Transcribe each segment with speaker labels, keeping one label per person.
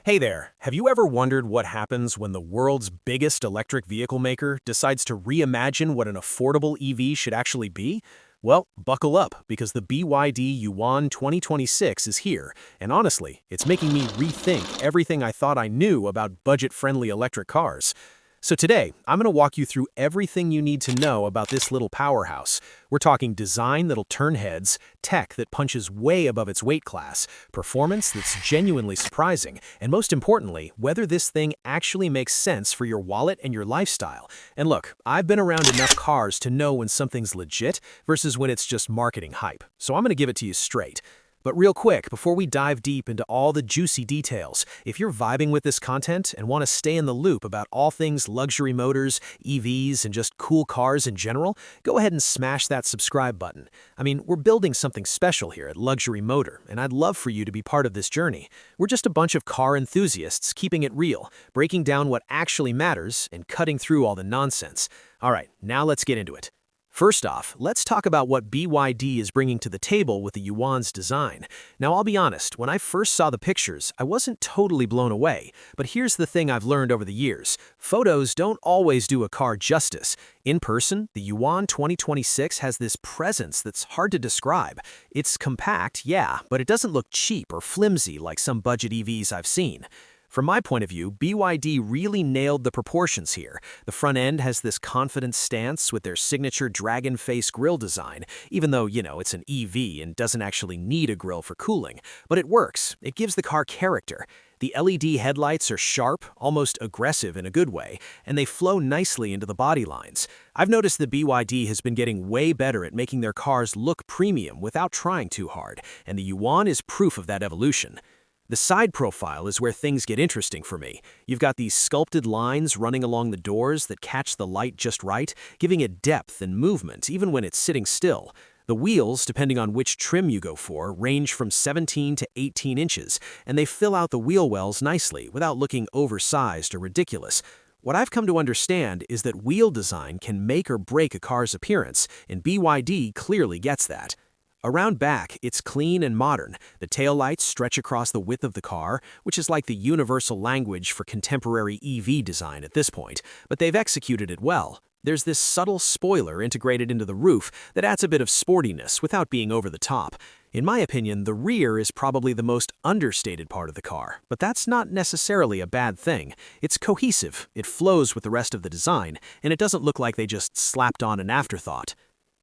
Speaker 1: Hey there, have you ever wondered what happens when the world's biggest electric vehicle maker decides to reimagine what an affordable EV should actually be? Well, buckle up, because the BYD Yuan 2026 is here, and honestly, it's making me rethink everything I thought I knew about budget-friendly electric cars. So today, I'm going to walk you through everything you need to know about this little powerhouse. We're talking design that'll turn heads, tech that punches way above its weight class, performance that's genuinely surprising, and most importantly, whether this thing actually makes sense for your wallet and your lifestyle. And look, I've been around enough cars to know when something's legit versus when it's just marketing hype, so I'm going to give it to you straight. But real quick, before we dive deep into all the juicy details, if you're vibing with this content and want to stay in the loop about all things luxury motors, EVs, and just cool cars in general, go ahead and smash that subscribe button. I mean, we're building something special here at Luxury Motor, and I'd love for you to be part of this journey. We're just a bunch of car enthusiasts keeping it real, breaking down what actually matters, and cutting through all the nonsense. All right, now let's get into it. First off, let's talk about what BYD is bringing to the table with the Yuan's design. Now, I'll be honest, when I first saw the pictures, I wasn't totally blown away. But here's the thing I've learned over the years. Photos don't always do a car justice. In person, the Yuan 2026 has this presence that's hard to describe. It's compact, yeah, but it doesn't look cheap or flimsy like some budget EVs I've seen. From my point of view, BYD really nailed the proportions here. The front end has this confident stance with their signature dragon face grille design, even though, it's an EV and doesn't actually need a grille for cooling. But it works. It gives the car character. The LED headlights are sharp, almost aggressive in a good way, and they flow nicely into the body lines. I've noticed that BYD has been getting way better at making their cars look premium without trying too hard, and the Yuan is proof of that evolution. The side profile is where things get interesting for me. You've got these sculpted lines running along the doors that catch the light just right, giving it depth and movement even when it's sitting still. The wheels, depending on which trim you go for, range from 17 to 18 inches, and they fill out the wheel wells nicely without looking oversized or ridiculous. What I've come to understand is that wheel design can make or break a car's appearance, and BYD clearly gets that. Around back, it's clean and modern. The taillights stretch across the width of the car, which is like the universal language for contemporary EV design at this point, but they've executed it well. There's this subtle spoiler integrated into the roof that adds a bit of sportiness without being over the top. In my opinion, the rear is probably the most understated part of the car, but that's not necessarily a bad thing. It's cohesive, it flows with the rest of the design, and it doesn't look like they just slapped on an afterthought.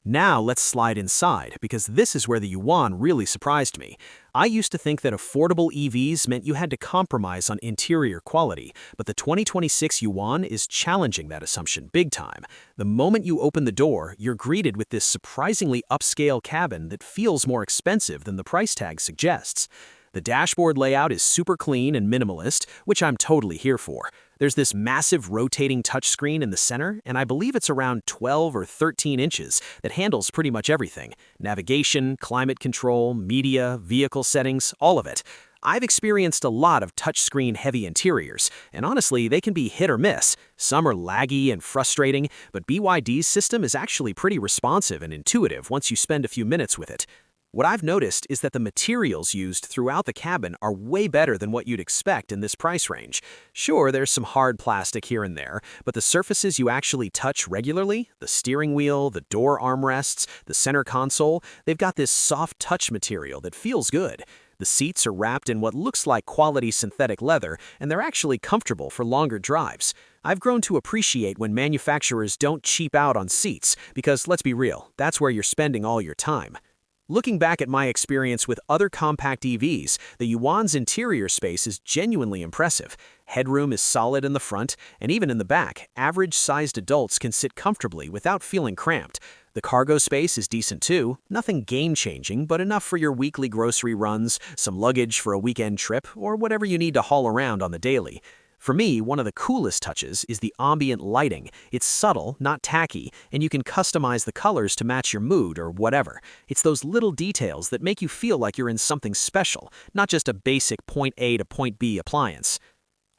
Speaker 1: Now let's slide inside, because this is where the Yuan really surprised me. I used to think that affordable EVs meant you had to compromise on interior quality, but the 2026 Yuan is challenging that assumption big time. The moment you open the door, you're greeted with this surprisingly upscale cabin that feels more expensive than the price tag suggests. The dashboard layout is super clean and minimalist, which I'm totally here for. There's this massive rotating touchscreen in the center, and I believe it's around 12 or 13 inches that handles pretty much everything. Navigation, climate control, media, vehicle settings, all of it. I've experienced a lot of touchscreen-heavy interiors, and honestly, they can be hit or miss. Some are laggy and frustrating, but BYD's system is actually pretty responsive and intuitive once you spend a few minutes with it. What I've noticed is that the materials used throughout the cabin are way better than what you'd expect in this price range. Sure, there's some hard plastic here and there, but the surfaces you actually touch regularly, the steering wheel, the door armrests, the center console, they've got this soft touch material that feels good. The seats are wrapped in what looks like quality synthetic leather, and they're actually comfortable for longer drives. I've grown to appreciate when manufacturers don't cheap out on seats, because let's be real, that's where you're spending all your time. Looking back at my experience with other compact EVs, the Yuan's interior space is genuinely impressive. Headroom is solid in the front, and even in the back, average-sized adults can sit comfortably without feeling cramped. The cargo space is decent too, nothing game-changing, but enough for your weekly grocery runs, some luggage for a weekend trip, or whatever you need to haul around on the daily. For me, one of the coolest touches is the ambient lighting. It's subtle, not tacky, and you can customize the colors to match your mood or whatever. It's those little details that make you feel like you're in something special, not just a basic point A to point B appliance.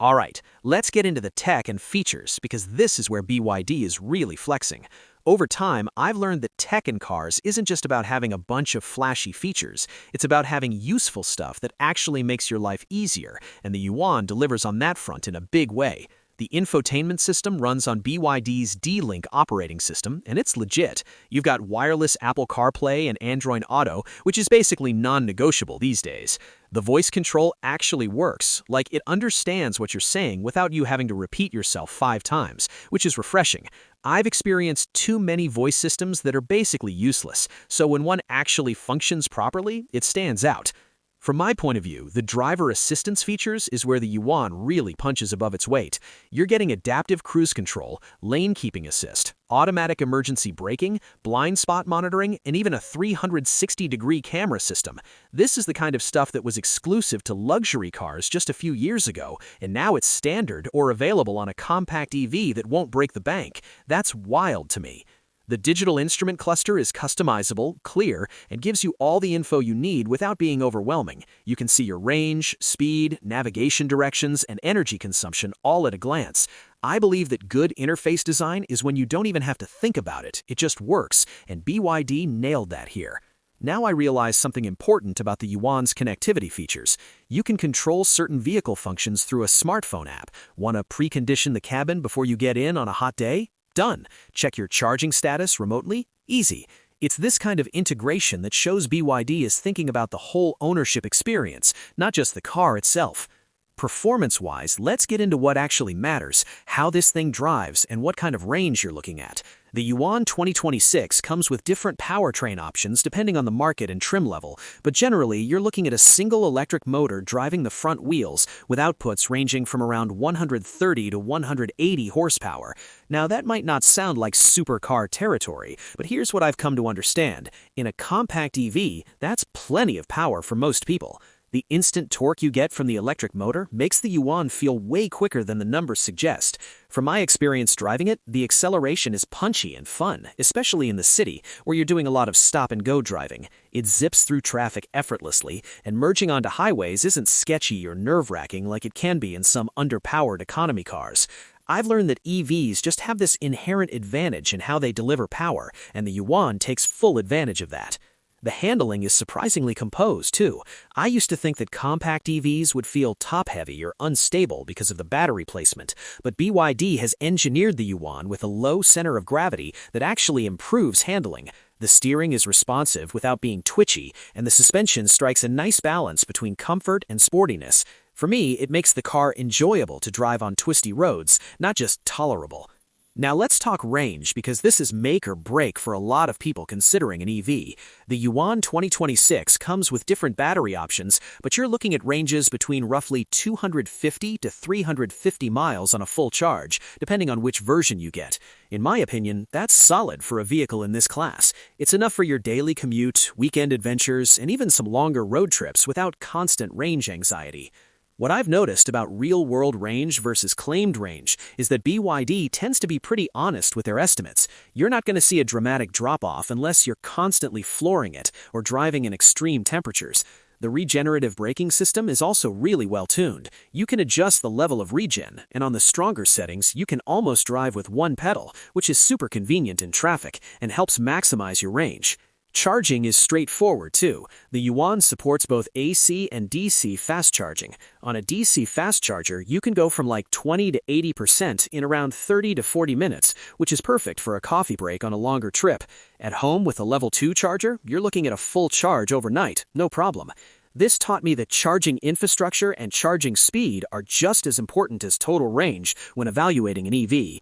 Speaker 1: Alright, let's get into the tech and features, because this is where BYD is really flexing. Over time, I've learned that tech in cars isn't just about having a bunch of flashy features. It's about having useful stuff that actually makes your life easier, and the Yuan delivers on that front in a big way. The infotainment system runs on BYD's D-Link operating system, and it's legit. You've got wireless Apple CarPlay and Android Auto, which is basically non-negotiable these days. The voice control actually works, like it understands what you're saying without you having to repeat yourself 5 times, which is refreshing. I've experienced too many voice systems that are basically useless, so when one actually functions properly, it stands out. From my point of view, the driver assistance features is where the Yuan really punches above its weight. You're getting adaptive cruise control, lane keeping assist, automatic emergency braking, blind spot monitoring, and even a 360-degree camera system. This is the kind of stuff that was exclusive to luxury cars just a few years ago, and now it's standard or available on a compact EV that won't break the bank. That's wild to me. The digital instrument cluster is customizable, clear, and gives you all the info you need without being overwhelming. You can see your range, speed, navigation directions, and energy consumption all at a glance. I believe that good interface design is when you don't even have to think about it. It just works, and BYD nailed that here. Now I realize something important about the Yuan's connectivity features. You can control certain vehicle functions through a smartphone app. Want to precondition the cabin before you get in on a hot day? Done. Check your charging status remotely? Easy. It's this kind of integration that shows BYD is thinking about the whole ownership experience, not just the car itself. Performance-wise, let's get into what actually matters, how this thing drives, and what kind of range you're looking at. The Yuan 2026 comes with different powertrain options depending on the market and trim level, but generally you're looking at a single electric motor driving the front wheels with outputs ranging from around 130 to 180 horsepower. Now that might not sound like supercar territory, but here's what I've come to understand. In a compact EV, that's plenty of power for most people. The instant torque you get from the electric motor makes the Yuan feel way quicker than the numbers suggest. From my experience driving it, the acceleration is punchy and fun, especially in the city, where you're doing a lot of stop-and-go driving. It zips through traffic effortlessly, and merging onto highways isn't sketchy or nerve-wracking like it can be in some underpowered economy cars. I've learned that EVs just have this inherent advantage in how they deliver power, and the Yuan takes full advantage of that. The handling is surprisingly composed, too. I used to think that compact EVs would feel top-heavy or unstable because of the battery placement, but BYD has engineered the Yuan with a low center of gravity that actually improves handling. The steering is responsive without being twitchy, and the suspension strikes a nice balance between comfort and sportiness. For me, it makes the car enjoyable to drive on twisty roads, not just tolerable. Now let's talk range, because this is make or break for a lot of people considering an EV. The Yuan 2026 comes with different battery options, but you're looking at ranges between roughly 250 to 350 miles on a full charge, depending on which version you get. In my opinion, that's solid for a vehicle in this class. It's enough for your daily commute, weekend adventures, and even some longer road trips without constant range anxiety. What I've noticed about real-world range versus claimed range is that BYD tends to be pretty honest with their estimates. You're not going to see a dramatic drop-off unless you're constantly flooring it or driving in extreme temperatures. The regenerative braking system is also really well-tuned. You can adjust the level of regen, and on the stronger settings, you can almost drive with one pedal, which is super convenient in traffic and helps maximize your range. Charging is straightforward, too. The Yuan supports both AC and DC fast charging. On a DC fast charger, you can go from like 20 to 80% in around 30 to 40 minutes, which is perfect for a coffee break on a longer trip. At home with a level 2 charger, you're looking at a full charge overnight, no problem. This taught me that charging infrastructure and charging speed are just as important as total range when evaluating an EV.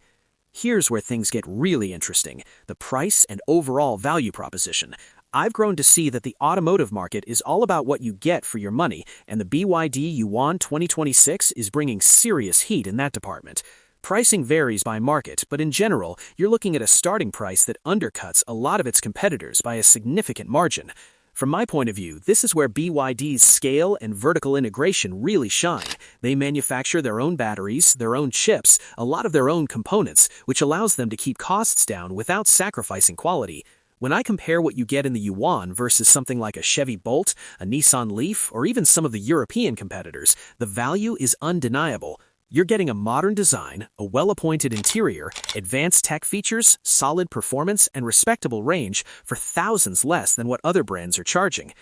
Speaker 1: Here's where things get really interesting: the price and overall value proposition. I've grown to see that the automotive market is all about what you get for your money, and the BYD Yuan 2026 is bringing serious heat in that department. Pricing varies by market, but in general, you're looking at a starting price that undercuts a lot of its competitors by a significant margin. From my point of view, this is where BYD's scale and vertical integration really shine. They manufacture their own batteries, their own chips, a lot of their own components, which allows them to keep costs down without sacrificing quality. When I compare what you get in the Yuan versus something like a Chevy Bolt, a Nissan Leaf, or even some of the European competitors, the value is undeniable. You're getting a modern design, a well-appointed interior, advanced tech features, solid performance, and respectable range for thousands less than what other brands are charging.